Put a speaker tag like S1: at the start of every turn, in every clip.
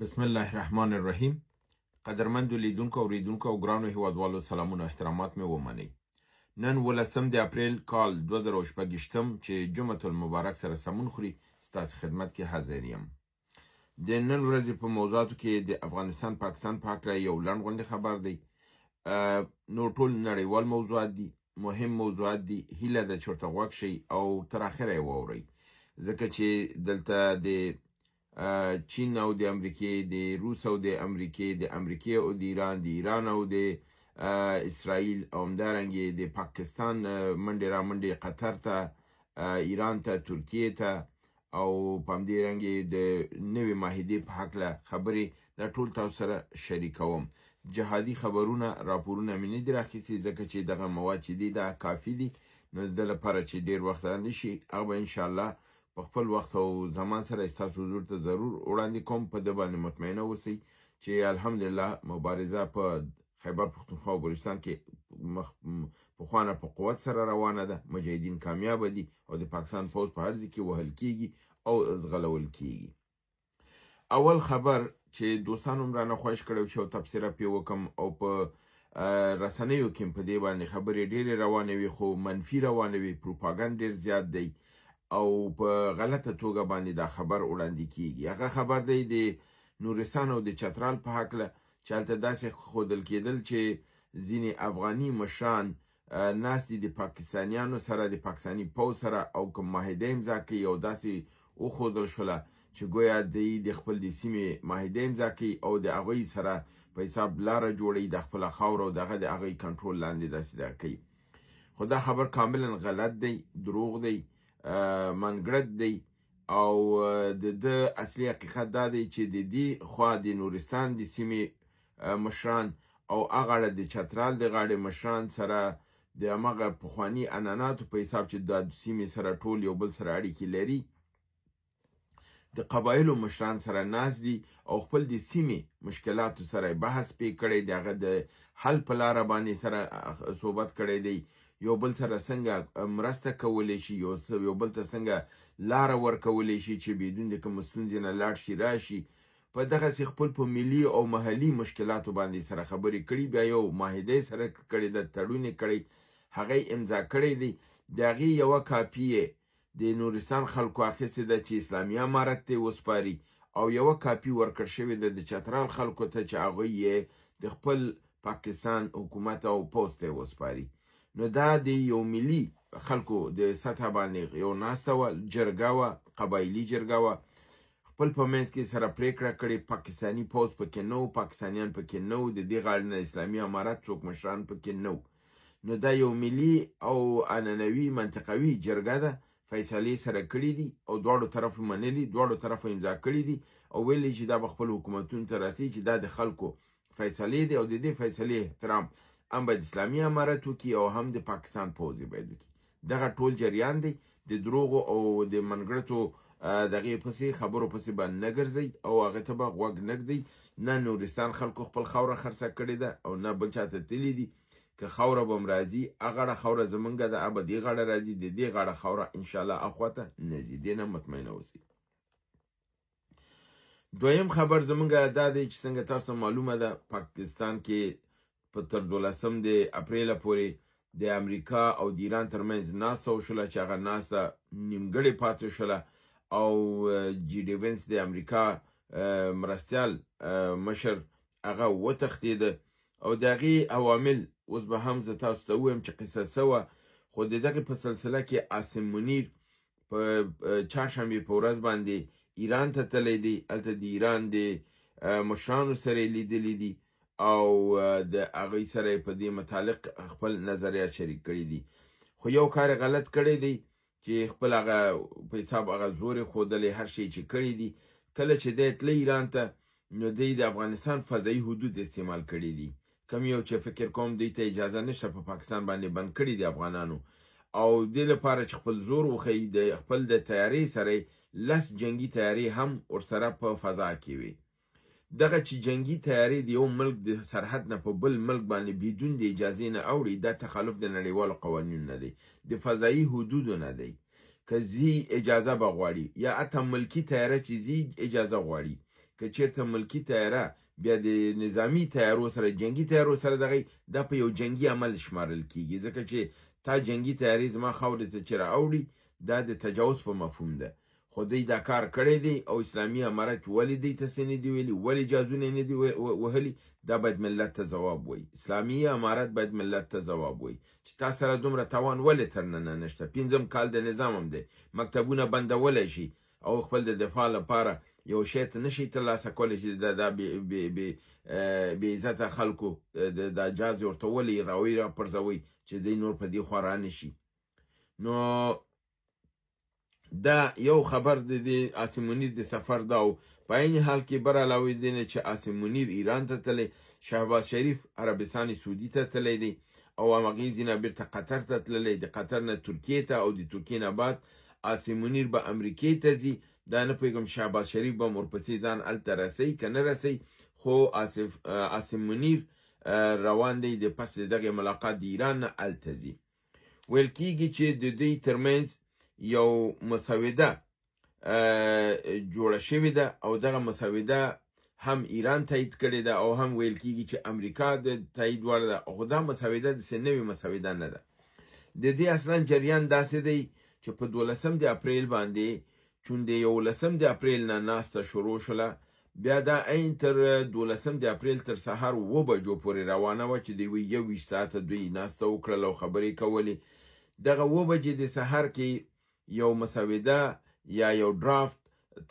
S1: بسم الله الرحمن الرحیم. قدرمند لیدونکو او اوریدونکو او ګرانو هیوادوالو سلامونه او احترامات مې ومنئ. نن 18 د اپریل کال 2018 چې جمعة المبارک سره سمون خوري ستاسو خدمت کې حاضر یم. د نن ورځې په موضوعاتو کې د افغانستان پاکستان په هکله یو لنډ غونډې خبر دی. نور ټول نړیوال موضوعات دي، مهم موضوعات دي. هیله ده چې ورته غوږ شئ او تر اخره یې واورئ، ځکه چې دلته د چین او د امریکې، د روس او د امریکې، د امریکې او د ایران او د اسرائیل او همدارنګې د پاکستان منډې رامنډې قطر ته، ایران ته، ترکیې ته او په همدې رنګې د نوې معاهدې په هکله خبرې دا ټول تاسو سره شریکوم. جهادي خبرونه، راپورونه مې نه دي راخیستي، ځکه چې دغه مواد چې دي دا کافي دي. نو د ده لپاره چې ډېر وخت نه شي، هغه به انشاءالله په خپل وخت او زمان سره ستاسو حضور ته ضرور وړاندې کوم. په ده باندې مطمئنه اوسئ چې الحمدلله مبارزه په خیبر پښتونخوا او بلوچستان کې پخوانه په قوت سره روانه ده. مجاهدین کامیابه دي او د پاکستان پوځ په هر ځای کې وهل کیږي او ځغلول کیږي. اول خبر چې دوستانو مې رانه خوښ کړی چې یو تبصره پرې وکړم، او په رسنیو کې په دې باندې خبرې ډېرې روانې وي، خو منفي روانې وي، پروپاګند ډېر زیات دی او په غلطه توګه باندې دا خبر وړاندې کیږي. هغه خبر دی د نورستان او د چترال په هکله، چې هلته داسې ښودل کېدل چې ځینې افغاني مشران ناست دي د پاکستانیانو سره، د پاکستاني پوځ سره، او کوم معاهده امضا کوي او داسې وښودل شوله چې ګویا دوی د خپل د سیمې معاهده امضا کوي او د هغوی سره په حساب لاره جوړوي، د خپله خاوره او دغه د هغوی کنټرول لاندې داسې دغه کوي. خو دا خبر کاملا غلط دی، دروغ دی، منګړت دی. او د ده اصلي حقیقت دا دی چې د دې خوا د نورستان د سیمې مشران او هغه د چترال د غاړې مشران سره د همغه پخواني عنعناتو په حساب چې دا سیمې سره ټول یو بل سره اړیکې لري، د قبایلو مشران سره ناست دي او خپل د سیمې مشکلاتو سره بحث پې کړی دی، هغه د حل په لاره باندې سره صحبت کړی دی. یو بل سره څنګه مرسته کولی شي، یو بل ته څنګه لاره ورکولی شي چې بدون د کوم ستونزې نه لاړ شي راشي. په دغسې خپل په ملي او محلي مشکلاتو باندې سره خبرې کړي. بیا یو معاهده یې سره کړې ده، تړون یې کړی، هغه یې امضا کړی دی. د هغې یوه کاپي یې د نورستان خلکو اخیستې ده چې اسلامي امارت ته یې وسپاري، او یوه کاپي ورکړ شوې ده د چترال خلکو ته چې هغوی یې د خپل پاکستان حکومت او پوځ ته یې وسپاري. نو دا د یو ملي خلکو د سطح باندې یو ناسته وه، جرګه وه، قبایلي جرګه وه، خپل په منځ کې سره پرېکړه کړې. پاکستاني پوځ پکې نه و، پاکستانیان پکې نه و، د دې غاړې نه اسلامي امارت څوک مشران پکې نه و. نو دا یو ملي او عنعنوي منطقوي جرګه ده، فیصلې سره کړي دي او دواړو طرفو منلي، دواړو طرفو امضا کړي دي او ویلي چې دا به خپل حکومتونو ته رسي چې دا د خلکو فیصلې دي او د دې فیصلې احترام هم باید اسلامي امارت وکړي او هم د پاکستان پوځ یې باید وکړي. دغه ټول جریان دی. د دروغو او د منګړتو دغې پسې خبرو پسې به نه ګرځئ او هغې ته به غوږ نه ږدئ. نه نورستان خلکو خپل خاوره خرڅه کړې ده او نه بل چاته تللي دي. که خاوره به م راځي، هغه غاړه خاوره زمونږه ده، هغه به دې غاړه راځي، د دې غاړه خاوره انشاءالله اخواته نه ځي. دې نه مطمئنه اوسئ. دویم خبر زمونږه دا دی چې څنګه تاسو ته معلومه ده، پاکستان کې په تر 12 د اپریله پورې د امریکا او د ایران ترمنځ ناسته وشوله، چې هغه ناسته نیمګړې پاتې شوله او جي ډي وینس د امریکا مرستیال مشر هغه وتښتېده او د هغې عوامل اوس به هم زه تاسو ته ووایم چې قصه څه وه. خو د دغې په سلسله کې عاصم منیر په چهارشنبې په ورځ باندې ایران ته تللی دی. هلته د ایران د مشرانو سره یې لیدلی دي او د هغوی سره یې په دې متعلق خپل نظریات شریک کړي دي. خو یو کار یې غلط کړی دی چې خپل هغه په حساب هغه زور یې ښودلی، هر شی چې کړي دي. کله چې دی تله ایران ته، نو دی د افغانستان فضایي حدود استعمال کړي دي. کم یو چې فکر کوم دوی ته اجازه نشته په پاکستان باندې بند کړي دي افغانانو، او دې لپاره چې خپل زور وښیي، د خپل د تیارې سره 10 جنګي تیارې هم ورسره په فضا کې وي. دغه چې جنگي تیارې د یو ملک د سرحد نه په بل ملک باندې بدون د اجازې نه اوړي، دا تخالف د نړیوالو قوانینو نه دی، د فضایي حدودو نه دی. که زی اجازه به غواړي، یا حتی ملکي تیاره چې زی اجازه غواړي، که چیرته ملکی تیاره بیا د نظامی تیارو سره جنگي تیارو سره دغه دا په یو جنگي عمل شمارل کیږي ځکه چې تا جنگي تیاری زما خاورې ته چې راوړي دا د تجاوز په مفهوم ده خو دوی دا کار کړی دی او اسلامي امارت ولې دوی ته څه نه دي ویلي ولې جازونه نه دي وهلي دا باید ملت ته ځواب وایي اسلامي امارت باید ملت ته ځواب وایي چې تا سره دومره توان ولې تر ننه نشته 5 کال د نظام هم دی مکتبونه بندولی شي او خپل د دفاع لپاره یو شی ته نشي ترلاسه کولی چې دا بې عزته خلکو دا جاز ورته ولې راوی راپرځوئ چې دی نور په دې خوا رانشي نو دا یو خبر د عاصم منیر د سفر دا او په عین حال کې بر علاوه دی نه چې عاصم منیر ایران ته تللی شهباز شریف عربستان سعودي ته تللی دی او همغې ځینه بیرته قطر ته تللی د قطر نه ترکیې ته او د ترکیې نه بعد عاصم منیر به امریکې ته ځي دا نه پوهېږم شهباز شریف به ورپسې ځان هلته رسوي که نه رسوي خو عاصم منیر روان دی د پس د دغې ملاقات د ایران نه هلته ځي ویل کېږي چې د دوی ترمنځ یو مسوده جوړه شوې ده او دغه مسوده هم ایران تایید کړې ده او هم ویل کېږي چې امریکا د تایید وړ ده خو دا مسوده داسې نوې مسوده نه ده د دې اصلا جریان داسې دی چې په 12 د اپریل باندې چون د 11 د اپریل نه ناسته شروع شوله بیا دا عین تر 12 د اپریل تر سهار 7 بجو پورې روانه وه چې د 21 ساعته دوی ناسته وکړله او خبرې کولې دغه 7 بجې د سهار کې یو مسوده یا یو درافت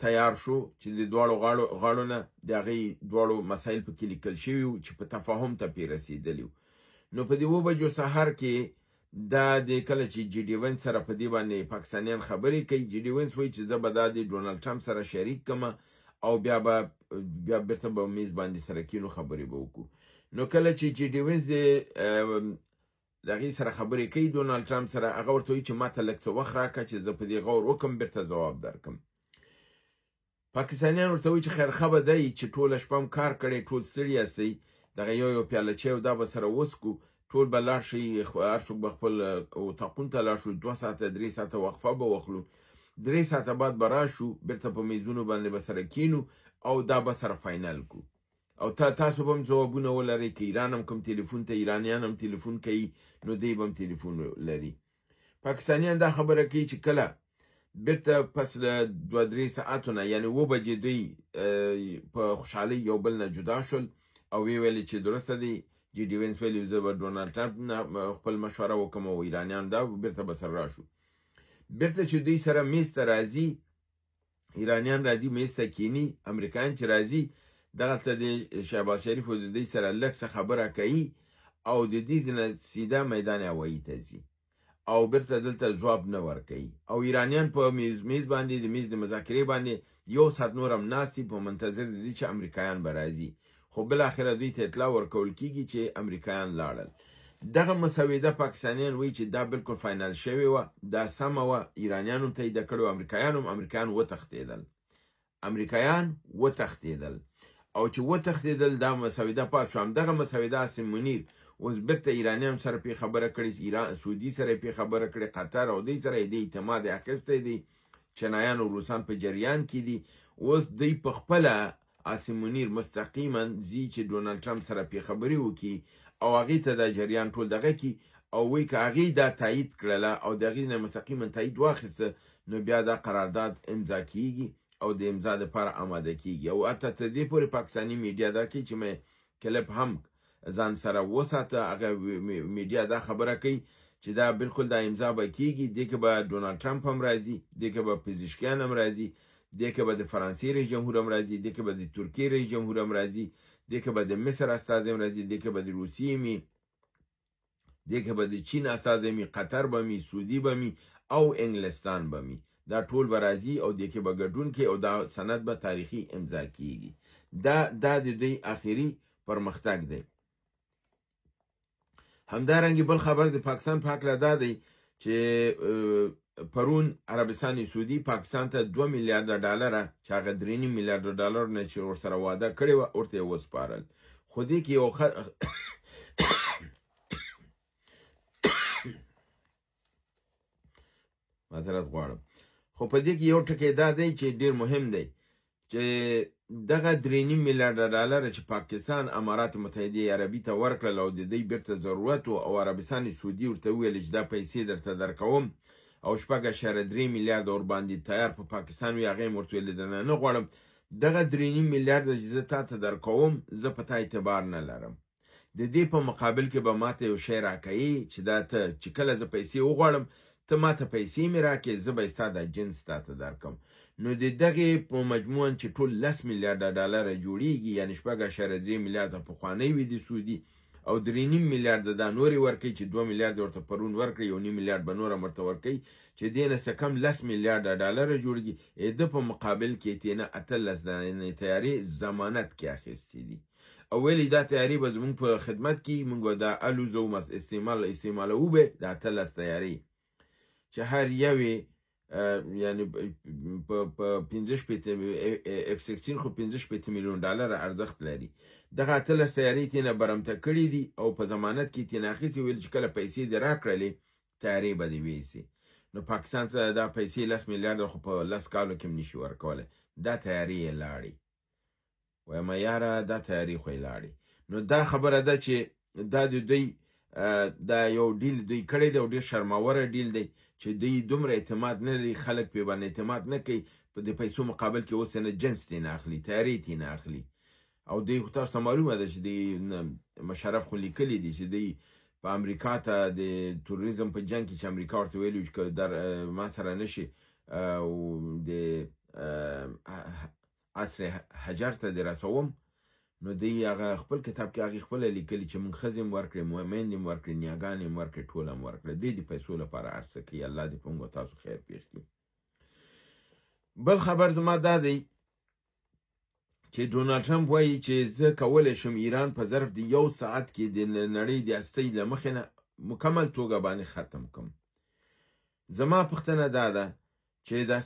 S1: تیار شو چې د دواړو غاړو نه د هغې دواړو مسایل پکې لیکل شوي وو چې په تفاهم ته پرې رسېدلي وو نو په دې 7 بجو سهار کې دا د کله چې جي ډي وینس سره په دې باندې پاکستانیان خبرې کوي جي ډي وینس وایي چې زه به دا د ډونالډ ټرمپ سره شریک کړم او بیا بیرته به میز باندې سره کینو خبرې به وکړو نو کله چې جي ډي وینس د هغې سره خبرې کوي ډونالډ ټرمپ سره هغه ورته وایي چې ما ته لږ څه وخت راکړه چې زه په دې غور وکړم بیرته ځواب درکړم پاکستانیان ورته وایي چې خیرخه به دی چې ټوله شپه هم کار کړی ټول ستړي یاستئ دغه یو پیاله چای او دا به سره وڅښو ټول به لاړ شئ هر څوک به خپل اتاقونو ته لاړ شو 2 ساعته 3 ساعته وقفه به واخلو 3 ساعته بعد به راشو بیرته په میزونو باندې به سره کینو او دا به سره فاینل کو او تاسو به هم ځوابونه ولرئ که ایران هم کوم تلیفون ته ایرانیان هم تلیفون کوي نو دی به هم تلیفون لري پاکستانیان دا خبره کوي چې کله بیرته پس له 2-3 ساعتو نه یعنې 7 بجې دوی په خوشحالۍ یو بل نه جدا شول او ویې ویلې چې درسته دی جي ډي وینس ویلي زه به ډونالډ ټرمپ نه خپل مشوره وکړم او ایرانیان دا بیرته به سره راشو بیرته چې دوی سره میز ته راځي ایرانیان راځي میز ته کینی امریکایان چې راځي دغلته د شهباز شریف او د دوی سره لږ څه خبره کوي او د دې ځنه سیده میدان هوایي ته ځي او بیرته دلته ځواب نه ورکوي او ایرانیان په میز باندې د میز د مذاکرې باندې 1 ساعت نور هم ناست دي په منتظر دي چې امریکایان به راځي خو بالاخره دوی ته اطلاع ورکول کیږي چې امریکایان لاړل دغه مسوده پاکستانیان وایي چې دا بالکل فاینل شوې وه دا سمه وه ایرانیانو تایید کړې امریکایان وتښتېدل او چې وتښتېدل دا مسوده پات شو همدغه مسوده عاصم منیر اوس بیرته ایرانیان سره پې خبره کړې ایران سعودي سره پې خبره کړې قطر او دوی سره د اعتماد اخیستی دی چینایان او روسان په جریان کې دي اوس دوی په خپله عاصم منیر مستقیما ځي چې ډونالډ ټرمپ سره پې خبرې وکړي او هغې ته دا جریان ټول دغه کړي او وایي که هغې دا تایید کړله او د هغې نه مستقیما تایید واخیسته نو بیا دا قرارداد امضا کیږي او د امضا دپاره آماده کیږي او حتی تر دې پورې پاکستاني میډیا دا کوي چې مې کلپ هم ځان سره وساته هغه میډیا دا خبره کوي چې دا بالکل دا امضا به کیږي دې کې به ډونالډ ټرمپ هم راځي دې کې به پزشکیان هم راځي دې کې به د فرانسې رئیس جمهور هم راځي دې کې به د ترکیې رئیس جمهور هم راځي دې کې به د مصر استازی هم راځي دې کې به د روسیې مي دې کې به د چین استازی مي قطر به مي سعودي به مي او انګلستان به مي دا ټول به راځي او دې کې به ګډون کوي او دا سند به تاریخي امضا کیږي دا د دوی آخري پرمختګ دی همدارنګه بل خبر د پاکستان په هکله دا دی چې پرون عربستان سعودي پاکستان ته 2 میلیارډ ډالر چې هغه 3.5 میلیارډ ډالر نه چې ورسره وعده کړې وه ورته یې وسپارل خو دې کې یو معذرت غواړم خو په دې کې یو ټکی دا دی چې ډېر مهم دی چې دغه 3.5 میلیارډ ډالر چې پاکستان امارات متحده عربي ته ورکړل او د دې بیرته ضرورت او عربستان سعودي ورته ویل چې دا پیسې درته درکوم او 4.3 میلیارډ اور باندې تیار په پاکستان وی هغه ورته ویل نه غواړم دغه 3.5 میلیارډ چې زه تاسو درکوم زه په تا اعتبار نه لرم د دې په مقابل کې به ماته یو شی راکړي چې دا ته چې کله زه پیسې وغواړم ته ماته پیسې مې راکړې زه به ستا دا جنس تاته درکم نو د دغې په مجموعاً چې ټول 10 میلیارډ ډالر جوړیږي یعنی 4.3 میلیارډ پخوانی وي د سعودي او 3.5 میلیارډ دا نورې ورکوي چې 2 میلیارډ ورته پرون ورکړي 1.5 میلیارډ به نوره ورته ورکوي چې دې نه څه کم 10 میلیارډ ډالر جوړیږي د په مقابل کې تېنه 18 دانې تیارې ضمانت کې اخیستې دي او ویلي دا تیارې به زموږ په خدمت کې موږ به دا الوزو استعمالوو به دا 18 تیارې چې هر یوې یعنی په 15 F-16 خو 15 میلیون ډالر ارزښت لري دغه 18 تیارې تېنه برمته کړي دي او په ضمانت کې تېنه اخیستې ویل چې کله پیسې دې راکړلې تیارې به دې ویسي نو پاکستان څخه دا پیسې 10 میلیارډ خو په 10 کالو کې هم نشي ورکولی دا تیارې یې لاړې وایم یاره دا تیارې خو یې لاړې نو دا خبره ده چې دا د دوی دا یو ډیل دوی کړی دی او ډېر شرماوره ډیل دی چې دوی دومره اعتماد نه لري خلک پرې باندې اعتماد نه کوي په د پیسو مقابل کې اوس نه جنس ترې نه اخلي تیارې ترې نه اخلي او دوی خو تاسو ته معلومه ده چې دوی مشرف خو لیکلي دي چې دوی په امریکا ته د توریزم په جنګ کې چې امریکا ورته ویلي چې در ما سره نشي د عصر حجر ته دې رسوم نو دوی هغه خپل کتاب کې هغې خپله لیکلي چې موږ ښځې هم ورکړې میندې هم ورکړې نیاګانې هم ورکړې ټول هم ورکړه دوی د پیسو لپاره هر څه کوي الله دې په موږ تاسو خیر پېښ کړي بل خبر زما دا دی چې ډونالډ ټرمپ وایي چې زه کولی شم ایران په ظرف د 1 ساعت کې د نړۍ د هستۍ له مخې نه مکمل توګه باندې ختم کړم زما پوښتنه دا ده چې دا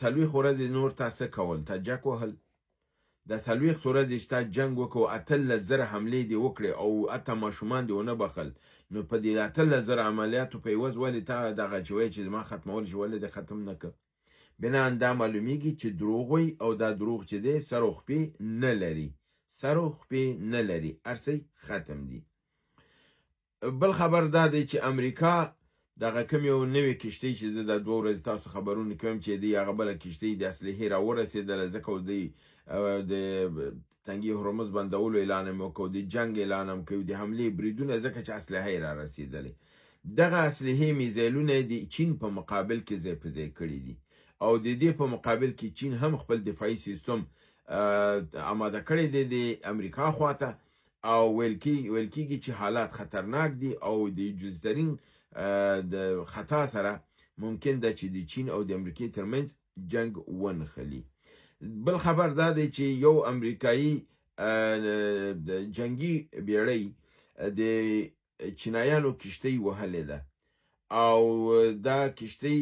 S1: 40 ورځې نور تا څه کول تا جک وهل د 40 ورځې چې تا جنګ وکړو 18,000 حملې دې وکړې او اته ماشومان دې ونه بخل نو په دې 18,000 عملیاتو په عوض ولې تا دغه چې وایي چې زما ختمول چې ولې دې ختم نه کړ بنان دا معلومیږي چې دروغ وي او دا دروغ چې دی سر او خپې نه لري سر او خپې نه لري هر څه ختم دي بل خبر دا دی چې امریکا دغه کوم یو نوې کشتۍ چې زه د 2 ورځې تاسو خبرونه کوم چې دی هغه بله کشتۍ د اسلحې راورسېدله ځکه دوی د تنګي هرمز بندولو اعلان هم وکړو د جنګ اعلان هم کوي د حملې بریدونه ځکه چې اسلحه یې را رسېدلې دغه اسلحې میزایلونه د چین په مقابل کې ځای په ځای کړي دي او د دې په مقابل کې چین هم خپل دفاعي سیستم آماده کړی دی د امریکا خواته او ویل کېږي چې حالات خطرناک دي او د جزترین د خطا سره ممکن ده چې د چین او د امریکای ترمنځ جنگ ونښلي بل خبر دا دی چې یو امریکایي جنگي بیړۍ د چینایانو کشتۍ وهلې ده او دا کشتۍ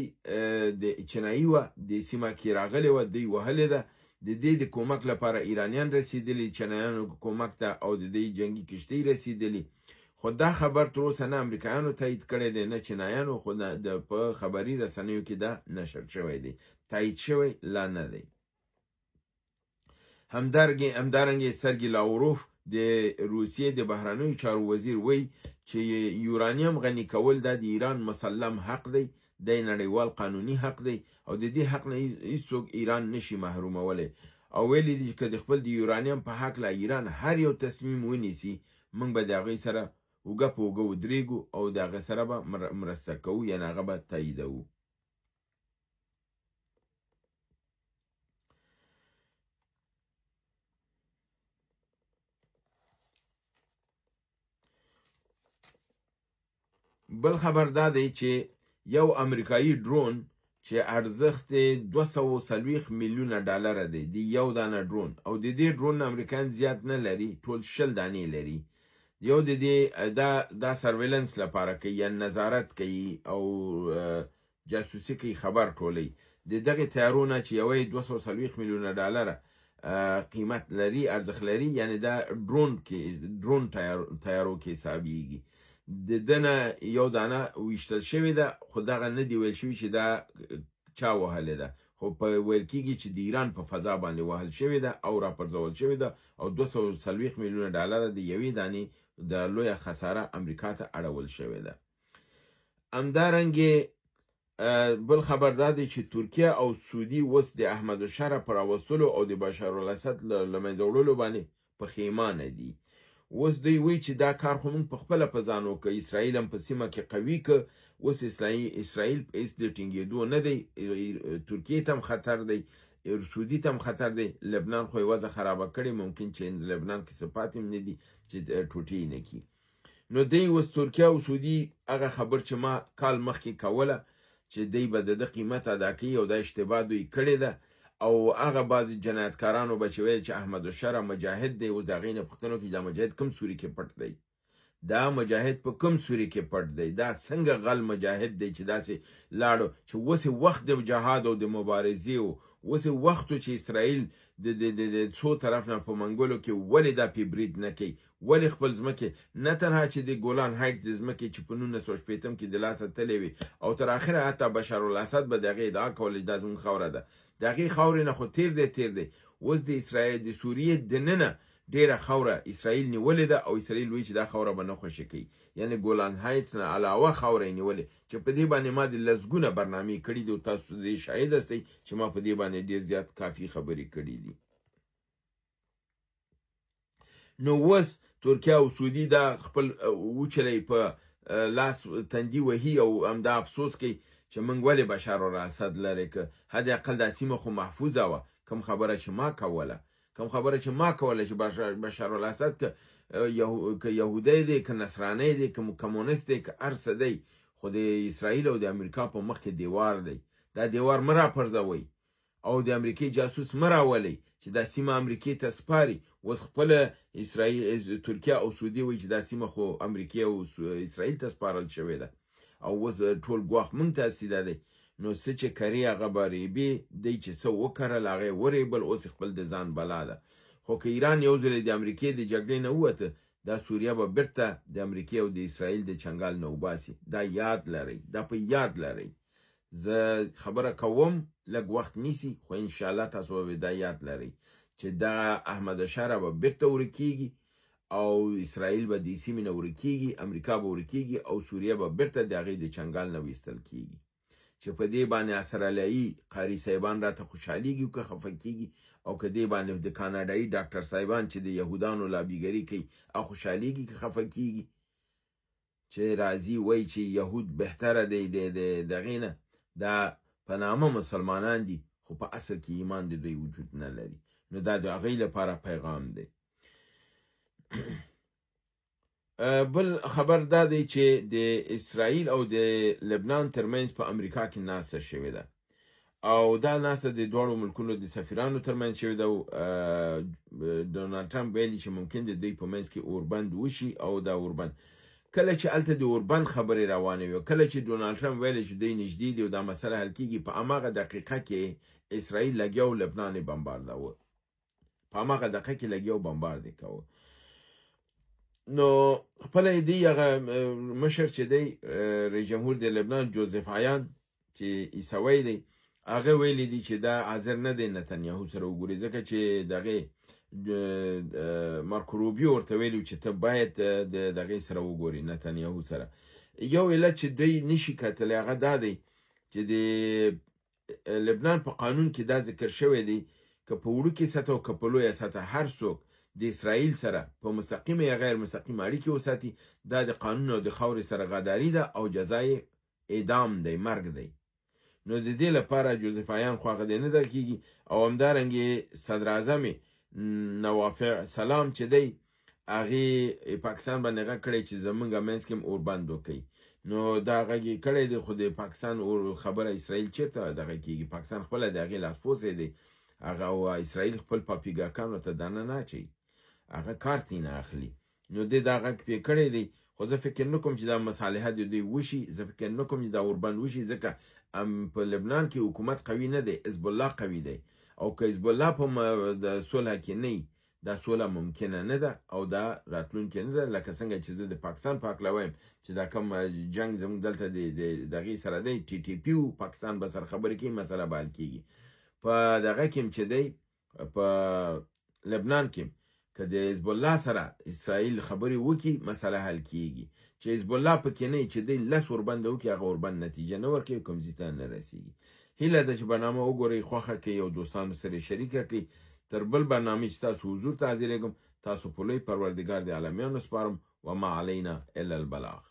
S1: د چینایي وه د سیمه کې راغلې وه دوی وهلې ده د دې د کومک لپاره ایرانیان رسېدلي چینایانو کومک ته او د دې جنګي کشتۍ رسېدلي خو دا خبر تر اوسه نه امریکایانو تایید کړی دی نه چینایانو خو په خبري رسنیو کې دا نشر شوی دی تایید شوی لا نه دی همدارنګه سرګي لاوروف د روسیې د بهرنیو چارو وزیر وایي چې یورانیم غني کول د ایران مسلم حق دی د نړیوال قانوني حق دی او د دې حق نه هیڅوک ایران نشي محرومولی او ویلي دي چې د خپل د یورانیم په حق لا ایران هر یو تصمیم ونیسي موږ به د هغې سره اوږه په اوږه ودرېږو او د هغه سره به مرسته کوو یعنې هغه به تاییدوو بل خبر دا دی چې یو امریکایي ډرون چې ارزښت 240 میلیونه ډالر دی د یو دانه ډرون او د دې ډرون امریکایان زیات نه لري ټول 20 دانې لري یو د دې دا سرویلنس لپاره کوي یا نظارت کوي او جاسوسي کوي خبر ټولوي د دغه تیارونه چې یوې 240 میلیونه ډالر قیمت لري ارزښت لري یعنی دا ډرون تیارو کې حسابیږي د دنه یو دانه ویشتل شوې ده خو دغه نه دی ویل شوي چې دا چا وهلې ده خو په ویل کېږي چې د ایران په فضا باندې وهل شوې ده او راپرځول شوې ده او 240 میلیونه ډالر د یوې دانې د لویه خساره امریکا ته اړول شوې ده. همدارنګې بل خبر دا دی چې ترکیه او سعودي اوس د احمدالشاه په راوستلو او د بشارالاسد له منځه وړلو باندې پښیمانه دي. اوس دوی وایي چې دا کار خو موږ په خپله په ځان وکړ، اسرائیل هم په سیمه کې قوي که. اوس اسرائیل په هېڅ د ټینګېدو نه دی، ترکیې ته هم خطر دی، سعودي ته هم خطر دی. لبنان خو یې وضع خرابه کړې، ممکن چې لبنان کې څه پاتې هم نه دي چې ټوټې یې نه کړي. نو دی اوس ترکیه او سعودي هغه خبر چې ما کال مخکې کوله چې دی به د ده قیمت ادا کوي او دا اشتباه دوی کړې ده او هغه بعضې جنایتکارانو به چې ویل چې احمدالشاه مجاهد دی، اوس د هغې نه پوښتنه وکړي دا مجاهد کوم سوري کې پټ دی، دا مجاهد په کوم سوري کې پټ دی، دا څنګه غل مجاهد دی چې داسې لاړو چې اوس وخت د جهاد او د مبارزې و، اوس وخت چې اسرائیل د څو طرف نه په منګولو کې ولې دا پې برید نه کوي، ولې خپل ځمکې نه تنها چې د ګولان هایټس د ځمکې چې په 1960 کې د لاسه تلې وي او تر اخره حتی بشارالاسد به د هغې ادعا کوله دا زموږ خاوره ده، د هغې خاورې نه خو تیر دی. اوس د اسرائیل د سوریې دننه ډیره خاوره اسرائیل نیولې ده او اسرائیل وایي چې دا خاوره به نه خوشي کوي، یعنی ګولان هایټس نه علاوه خاوره یې نیولې چې په دې باندې ما د لسګونه برنامې کړي دي او تاسو دې شاهد استئ چې ما په دې باندې ډېر زیات کافي خبرې کړي دي. نو اوس ترکیه او سعودي دا خپل وچلی په لاس تندي وهي او همدا افسوس کوي چې موږ ولې بشارالاسد لرې که حد اقل دا سیمه خو محفوظه وه. کوم خبره چې ما کوله چې بشارالاسد که یهودی دی که نصرانی دی که کمونیست دی که هر څه دی، خو د اسرائیل او د امریکا په مخ کې دیوار دی. دا دیوار مه راپرځوئ او د امریکې جاسوس مه راولئ چې دا سیمه امریکې ته سپاري. اوس خپله ترکیه او سعودي وایي چې دا سیمه خو امریکې او اسرائیل ته سپارل شوې ده او اوس ټول ګواښ موږ ته هسې دی. نو څه چې کري هغه به ریبې، دی چې څه وکرل هغه یې وریبل، اوس خپل د ځان بلا ده. خو که ایران یو ځل د امریکې د جګړې نه ووته، دا سوریه به بیرته د امریکې او د اسرائیل د چنګال نه وباسي. دا یاد لرئ، دا په یاد لرئ. زه خبره کوم لږ وخت نیسي، خو انشاءالله تاسو به دا یاد لرئ چې دا احمدالشاه به بیرته ورکېږي او اسرائیل به د سیمې نه ورکېږي، امریکا به ورکېږي او سوریه به بیرته د هغې د چنګال نه ویستل کېږي. چې په دې باندې اسرائیلي قاري صاحبان راته خوشحالېږي که خفه کېږي او که دې باندې د کاناډایي ډاکټر صاحبان چې د یهودانو لابیګري کوي او خوشحالېږي که خفه کېږي چې راځي وایي چې یهود بهتره دی د دغې نه، دا په نامه مسلمانان دي خو په اصل کې ایمان د دوی وجود نه لري. نو دا د هغې لپاره پیغام دی. بل خبر دا دی چې د اسرائیل او د لبنان ترمنځ په امریکا کې ناسته شوې ده او دا ناسته د دواړو ملکونو د سفیرانو ترمنځ شوې ده. ډونالډ ټرمپ ویلي چې ممکن د دوی په منځ کې اوربند وشي او دا اوربند کله چې هلته د اوربند خبرې روانې وي، کله چې ډونالډ ټرمپ ویلي چې دوی نږدې دي او دا مسله حل کېږي، په هماغه دقیقه کې اسرائیل لګیا و لبنان یې بمبارداوه، په هماغه دقیقه کې لګیا و بمبارد یې کوه. نو خپله یې دی هغه مشر چې دی رئیس جمهور د لبنان جوزف عیان چې عیسوی دی، هغه ویلی دی چې دا حاضر نه دی نتنیاهو سره وګوري، ځکه چې دغې مارکو روبیو ورته ویلي چې ته باید د دغې سره وګوري نتنیاهو سره. یو علت چې دوی نشي کتلی هغه دا دی چې د لبنان په قانون کې دا ذکر شوی دی که په وړوکې سطح او که په لویه سطح هر څوک د اسرائیل سره په مستقیمه یا غیر مستقیمه اړیکې وساتي، دا د قانون او د خاورې سره غداري ده او جزای اعدام دی، مرګ دی. نو د دې لپاره جوزف عیان خو هغه دی نه در کېږي او همدارنګې صدر اعظم نواف سلام چې دی هغې پاکستان باندې غږ کړی چې زموږ منځ کې هم اوربند وکړي. نو دا غږ یې کړی دی خو د پاکستان خبره اسرائیل چېرته دغه کېږي، پاکستان خپله د هغې لاسپوڅی دی، هغه او اسرائیل خپل پاپیګاکانو ته دانه نه اچوي، هغه کار ترېنه اخلي. نو دی دا غږ پې کړی دی، خو زه فکر نه کوم چې دا مصالحه د دوی وشي، زه فکر نه کوم چې دا اوربند وشي، ځکه په لبنان کې حکومت قوي نه دی، حزب الله قوي دی او که حزب الله په صلح کې نه وي دا سوله ممکنه نه ده او دا راتلونکې نه ده. لکه څنګه چې زه د پاکستان په هکله وایم چې دا کوم جنګ زموږ دلته د دغې سره دی ټي ټي پي پاکستان به سره خبرې کوي، مسله به حل کېږي. په دغه کې چې دی په لبنان کې که د حزب الله سره اسرائیل خبرې وکړي مسله حل کیږي چې حزب الله پکې نه چې دی لس وربنده وکړي هغه وربند نتیجه نه ورکوي کوم ځای ته نه رسېږي هیله ده چې برنامه وګورئ خوښه کړئ او دوستانو سره شریکه کړئ تر بل برنامې چې تاسو حضور ته حاضرېږم تاسو په لوی پروردګار د عالمیانو سپارم وما علینا الا البلاغ